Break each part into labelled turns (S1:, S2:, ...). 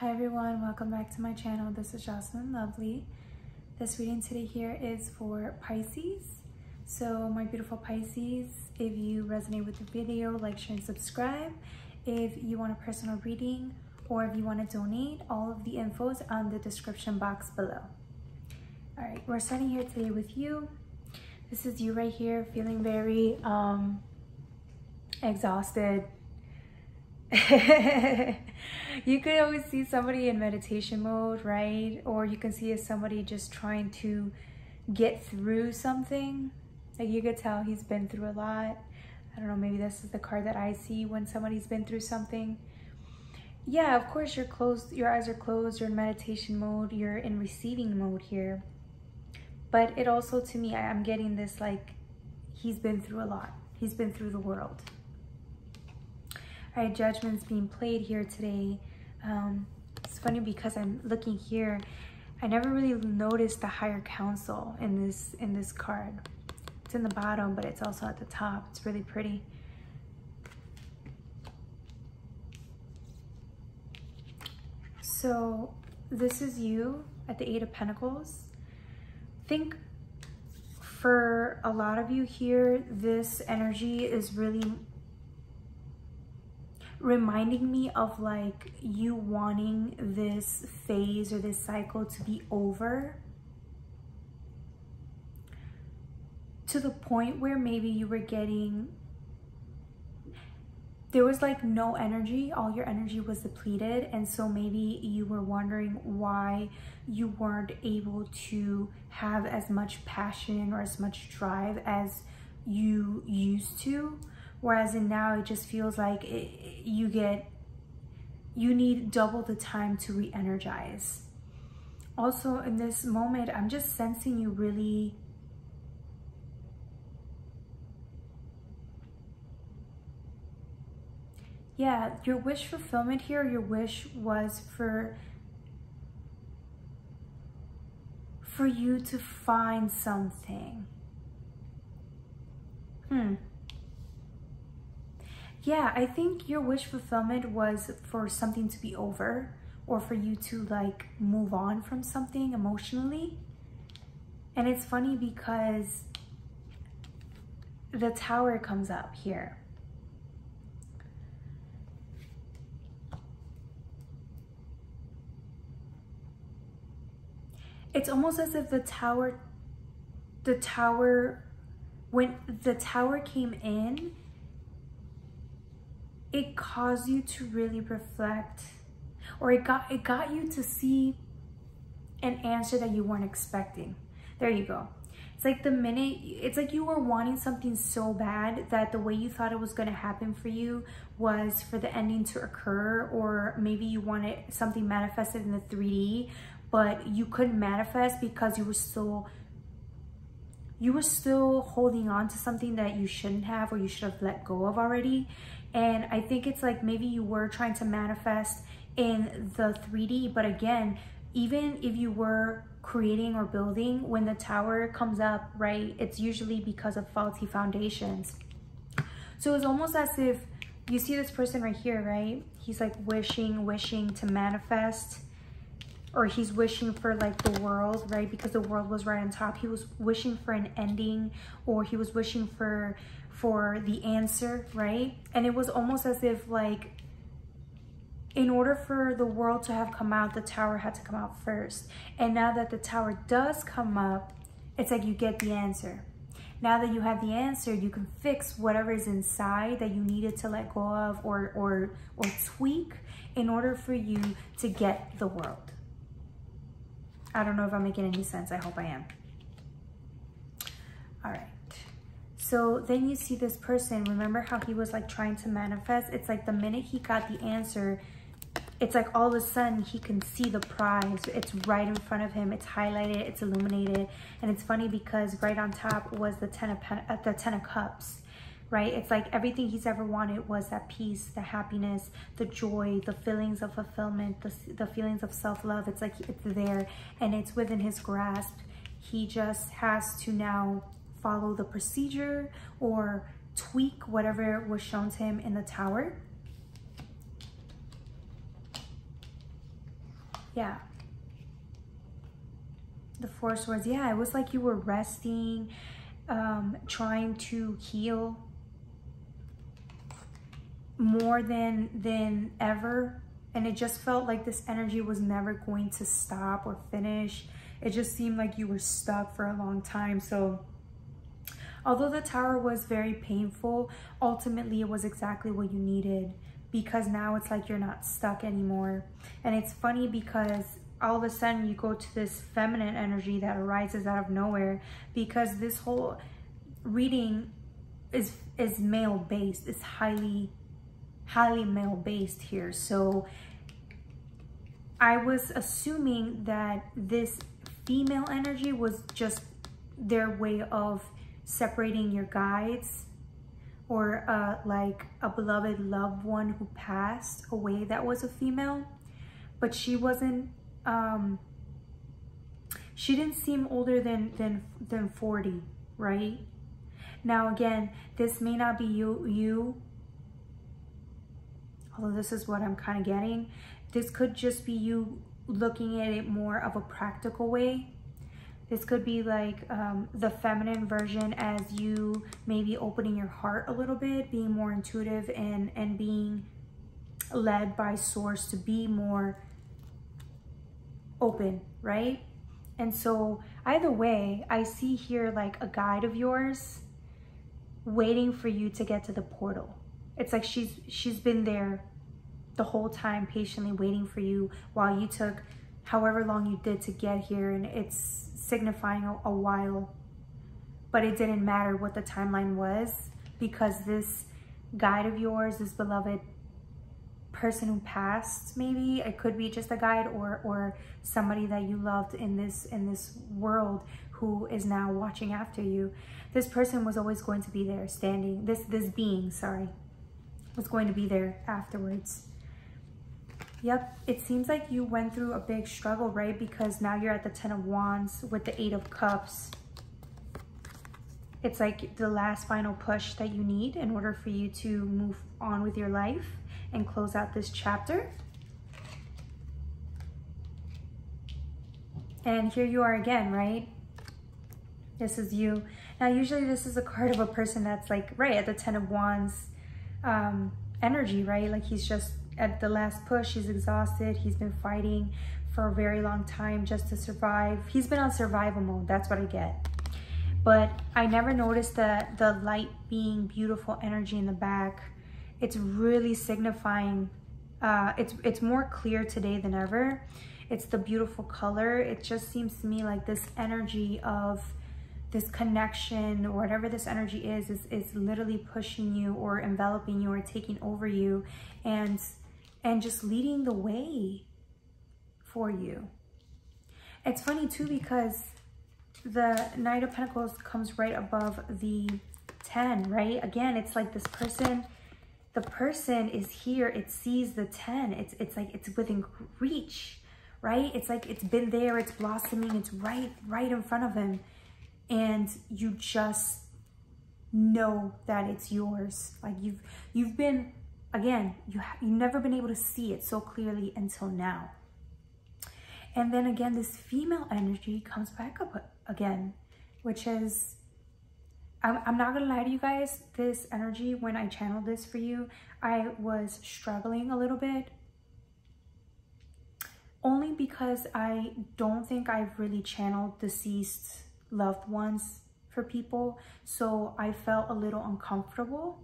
S1: Hi everyone, welcome back to my channel. This is Jocelyn Lovely. This reading today here is for Pisces. So my beautiful Pisces, if you resonate with the video, like, share, and subscribe. If you want a personal reading or if you want to donate, all of the info is on the description box below. All right, we're starting here today with you. This is you right here, feeling very exhausted. You could always see somebody in meditation mode, right? Or you can see somebody just trying to get through something. Like, you could tell he's been through a lot. I don't know, maybe this is the card that I see when somebody's been through something. Yeah, of course you're closed, your eyes are closed, you're in meditation mode, you're in receiving mode here. But it also, to me, I'm getting this, like, he's been through a lot. He's been through the world. All right, judgment's being played here today. It's funny because I'm looking here, I never really noticed the higher council in this card. It's in the bottom, but it's also at the top. It's really pretty. So this is you at the Eight of Pentacles. I think for a lot of you here, this energy is really reminding me of, like, you wanting this phase or this cycle to be over, to the point where maybe you were getting, there was like no energy, all your energy was depleted, and so maybe you were wondering why you weren't able to have as much passion or as much drive as you used to. Whereas in now, it just feels like you need double the time to re-energize. Also in this moment, I'm just sensing you really, yeah, your wish fulfillment here, your wish was for you to find something. Yeah, I think your wish fulfillment was for something to be over, or for you to, like, move on from something emotionally. And it's funny because the Tower comes up here. It's almost as if the Tower, when the Tower came in, it caused you to really reflect, or it got you to see an answer that you weren't expecting. There you go. It's like it's like you were wanting something so bad that the way you thought it was going to happen for you was for the ending to occur, or maybe you wanted something manifested in the 3D, but you couldn't manifest because you were still holding on to something that you shouldn't have, or you should have let go of already. And I think it's like maybe you were trying to manifest in the 3D, but again, even if you were creating or building, when the Tower comes up, right, it's usually because of faulty foundations. So it's almost as if you see this person right here, right? He's like wishing to manifest, or he's wishing for, like, the world, right? Because the world was right on top. He was wishing for an ending, or he was wishing for the answer, right? And it was almost as if, like, in order for the world to have come out, the Tower had to come out first. And now that the Tower does come up, it's like you get the answer. Now that you have the answer, you can fix whatever is inside that you needed to let go of or tweak in order for you to get the world. I don't know if I'm making any sense. I hope I am. All right. So then you see this person, remember how he was, like, trying to manifest? It's like the minute he got the answer, it's like all of a sudden he can see the prize. It's right in front of him. It's highlighted, it's illuminated. And it's funny because right on top was the Ten of Cups, right? It's like everything he's ever wanted was that peace, the happiness, the joy, the feelings of fulfillment, the feelings of self-love. It's like it's there and it's within his grasp. He just has to now follow the procedure or tweak whatever was shown to him in the Tower. Yeah. The Four of Swords. Yeah, it was like you were resting, trying to heal more than ever. And it just felt like this energy was never going to stop or finish. It just seemed like you were stuck for a long time. So although the Tower was very painful, ultimately it was exactly what you needed, because now it's like you're not stuck anymore. And it's funny because all of a sudden you go to this feminine energy that arises out of nowhere, because this whole reading is male based. It's highly male based here. So I was assuming that this female energy was just their way of separating your guides, or like a beloved loved one who passed away that was a female. But she wasn't, she didn't seem older than 40, right? Now again, this may not be you, although this is what I'm kind of getting. This could just be you looking at it more of a practical way. This could be like the feminine version, as you maybe opening your heart a little bit, being more intuitive and being led by source to be more open, right? And so either way, I see here like a guide of yours waiting for you to get to the portal. It's like she's been there the whole time, patiently waiting for you while you took however long you did to get here. And it's signifying a while, but it didn't matter what the timeline was, because this guide of yours, this beloved person who passed, maybe it could be just a guide or somebody that you loved in this world who is now watching after you. This person was always going to be there standing. This being, sorry, was going to be there afterwards. Yep, it seems like you went through a big struggle, right? Because now you're at the 10 of Wands with the 8 of Cups. It's like the last final push that you need in order for you to move on with your life and close out this chapter. And here you are again, right? This is you. Now, usually this is a card of a person that's like right at the 10 of Wands energy, right? Like he's just at the last push. He's exhausted. He's been fighting for a very long time just to survive. He's been on survival mode. That's what I get. But I never noticed the light being beautiful energy in the back. It's really signifying, it's more clear today than ever. It's the beautiful color. It just seems to me like this energy of this connection, or whatever this energy is literally pushing you or enveloping you or taking over you and just leading the way for you. It's funny too, because the Knight of Pentacles comes right above the 10, right? Again, it's like this person, the person is here. It sees the 10. It's like it's within reach, right? It's like it's been there, it's blossoming, it's right in front of him. And you just know that it's yours. Like you've been, again, you've never been able to see it so clearly until now. And then again, this female energy comes back up again, which is, I'm not gonna lie to you guys, this energy, when I channeled this for you, I was struggling a little bit. Only because I don't think I've really channeled deceased loved ones for people. So I felt a little uncomfortable.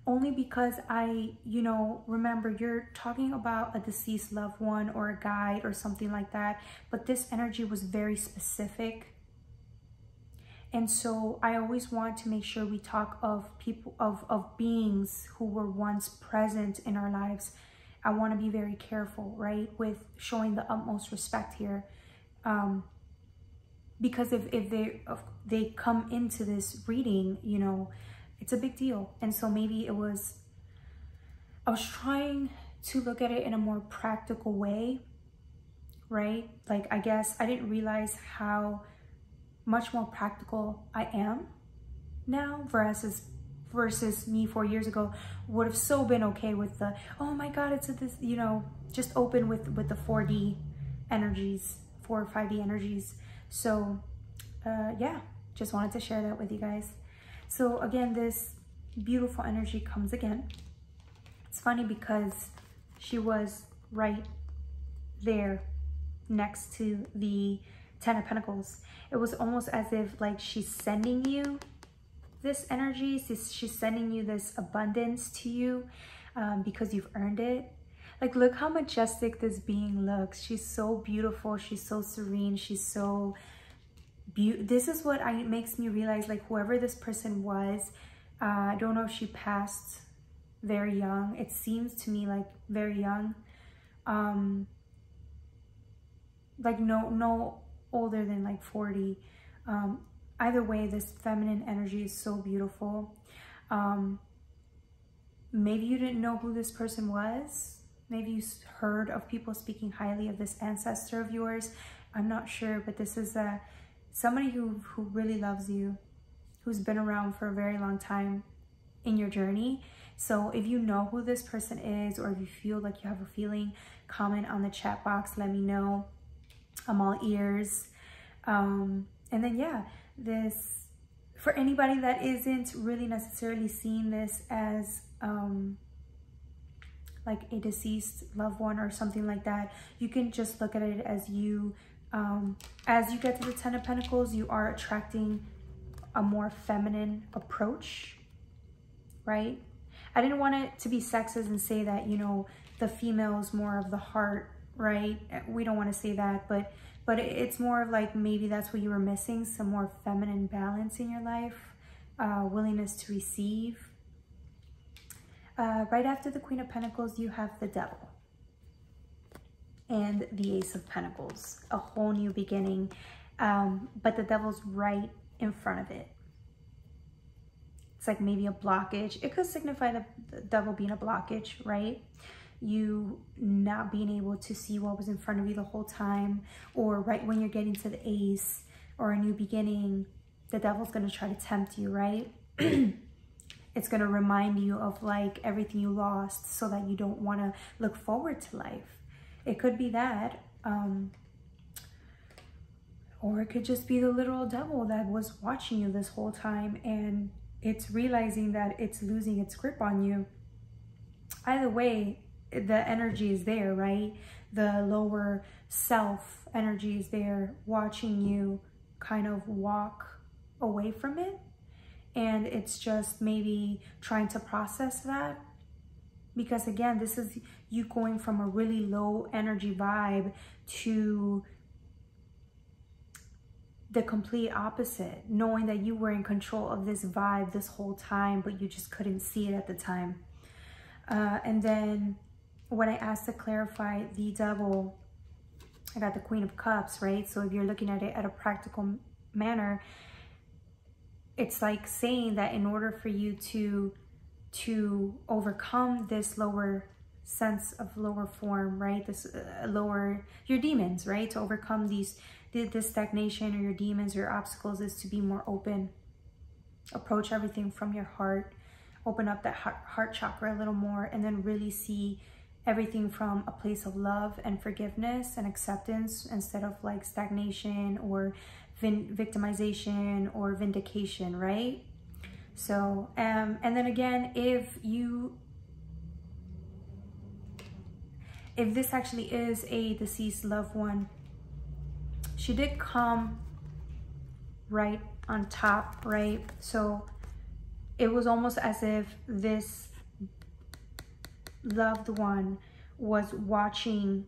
S1: Only because remember, you're talking about a deceased loved one or a guide or something like that. But this energy was very specific. And so I always want to make sure we talk of people, of beings who were once present in our lives. I want to be very careful, right, with showing the utmost respect here. Because if they come into this reading, it's a big deal. And so maybe I was trying to look at it in a more practical way, right? Like, I guess I didn't realize how much more practical I am now versus versus me 4 years ago would have so been okay with the, oh my God, it's this, you know, just open with the 4D energies, 4 or 5D energies. So yeah, just wanted to share that with you guys. So again, this beautiful energy comes again. It's funny because she was right there next to the 10 of Pentacles. It was almost as if like she's sending you this energy. She's sending you this abundance to you because you've earned it. Like, look how majestic this being looks. She's so beautiful. She's so serene. She's so beautiful. This is what makes me realize, like, whoever this person was, I don't know if she passed very young. It seems to me like very young. Like no older than like 40. Either way, this feminine energy is so beautiful. Maybe you didn't know who this person was. Maybe you heard of people speaking highly of this ancestor of yours. I'm not sure, but this is somebody who really loves you, who's been around for a very long time in your journey. So if you know who this person is, or if you feel like you have a feeling, comment on the chat box, let me know. I'm all ears. And then yeah, this, for anybody that isn't really necessarily seeing this as like a deceased loved one or something like that, you can just look at it as you get to the 10 of Pentacles, you are attracting a more feminine approach, right? I didn't want it to be sexist and say that, you know, the female is more of the heart, right? We don't want to say that, but it's more of like, maybe that's what you were missing, some more feminine balance in your life, willingness to receive. Right after the Queen of Pentacles, you have the Devil and the Ace of Pentacles, a whole new beginning, but the Devil's right in front of it. It's like maybe a blockage. It could signify the Devil being a blockage, right? You not being able to see what was in front of you the whole time, or right when you're getting to the Ace or a new beginning, the Devil's going to try to tempt you, right? It's going to remind you of like everything you lost so that you don't want to look forward to life. It could be that, or it could just be the literal devil that was watching you this whole time and it's realizing that it's losing its grip on you. Either way, the energy is there, right? The lower self energy is there watching you kind of walk away from it. And it's just maybe trying to process that. Because again, this is you going from a really low energy vibe to the complete opposite, knowing that you were in control of this vibe this whole time, but you just couldn't see it at the time. And then when I asked to clarify the Devil, I got the Queen of Cups, right? So if you're looking at it at a practical manner, it's like saying that in order for you to overcome this lower sense of lower form, right? This lower, your demons, right? To overcome this stagnation or your demons or your obstacles is to be more open. Approach everything from your heart. Open up that heart chakra a little more, and then really see everything from a place of love and forgiveness and acceptance instead of like stagnation or victimization or vindication, right? So and then again, if this actually is a deceased loved one, she did come right on top, right? So it was almost as if this loved one was watching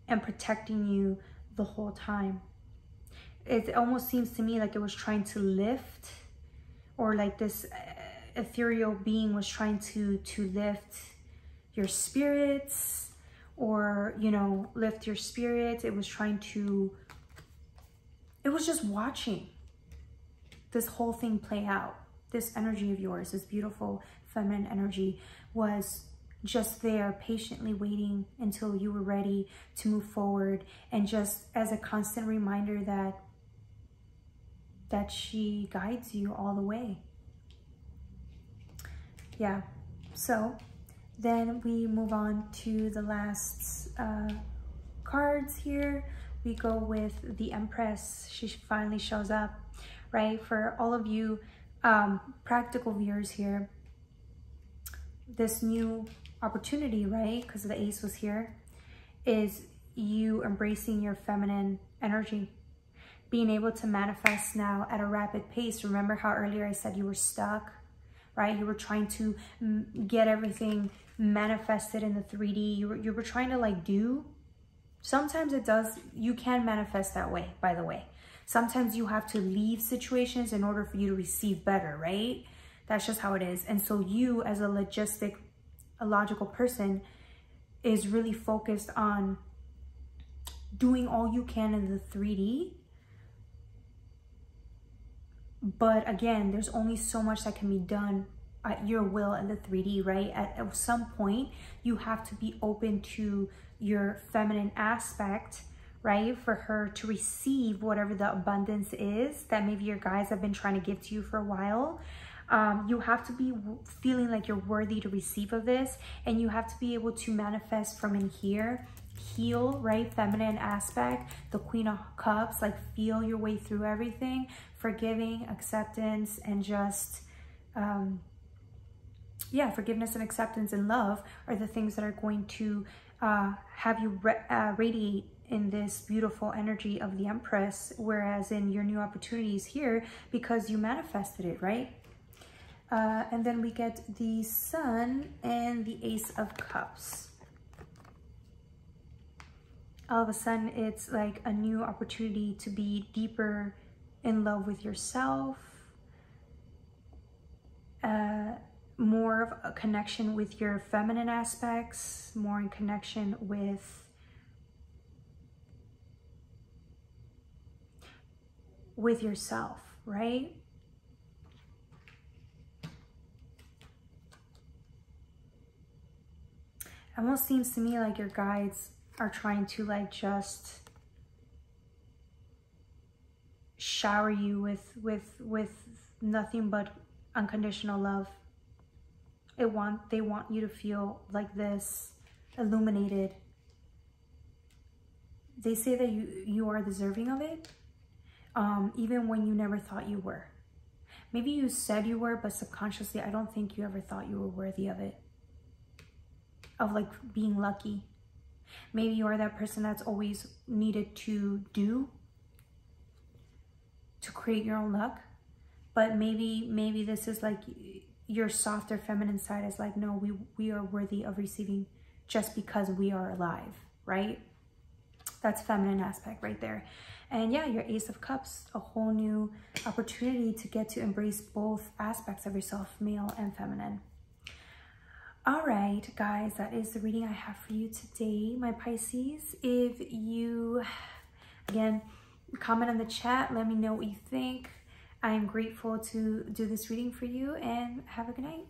S1: and protecting you the whole time. It almost seems to me like it was trying to lift, or like this ethereal being was trying to lift your spirits, or, you know, lift your spirits. It was trying to, it was just watching this whole thing play out. This energy of yours, this beautiful feminine energy, was just there patiently waiting until you were ready to move forward, and just as a constant reminder that she guides you all the way. yeah. So then we move on to the last cards here. We go with the Empress. She finally shows up, right? For all of you practical viewers here, this new opportunity, right, because the Ace was here, is you embracing your feminine energy, being able to manifest now at a rapid pace. Remember how earlier I said you were stuck, right? You were trying to get everything manifested in the 3D. You were trying to like do. Sometimes it does, you can manifest that way, by the way. Sometimes you have to leave situations in order for you to receive better, right? That's just how it is. And so you, as a logical person, is really focused on doing all you can in the 3D. But again, there's only so much that can be done at your will in the 3D, right? At some point, you have to be open to your feminine aspect, right? For her to receive whatever the abundance is that maybe your guys have been trying to give to you for a while. You have to be feeling like you're worthy to receive of this, and you have to be able to manifest from in here, heal, right? Feminine aspect, the Queen of Cups, like feel your way through everything, forgiving, acceptance, and just, yeah, forgiveness and acceptance and love are the things that are going to have you radiate in this beautiful energy of the Empress, whereas in your new opportunities here, because you manifested it, right? And then we get the Sun and the Ace of Cups. All of a sudden, it's like a new opportunity to be deeper in love with yourself, more of a connection with your feminine aspects, more in connection with yourself, right? It almost seems to me like your guides are trying to like just shower you with nothing but unconditional love. They want you to feel like this, illuminated. They say that you are deserving of it, even when you never thought you were. Maybe you said you were, but subconsciously, I don't think you ever thought you were worthy of it, of like being lucky. Maybe you are that person that's always needed to do to create your own luck, but maybe this is like your softer feminine side is like, no, we are worthy of receiving just because we are alive, right? That's feminine aspect right there. And yeah, your Ace of Cups, a whole new opportunity to get to embrace both aspects of yourself, male and feminine. All right, guys, that is the reading I have for you today, my Pisces. If you, again, comment in the chat, let me know what you think. I am grateful to do this reading for you, and have a good night.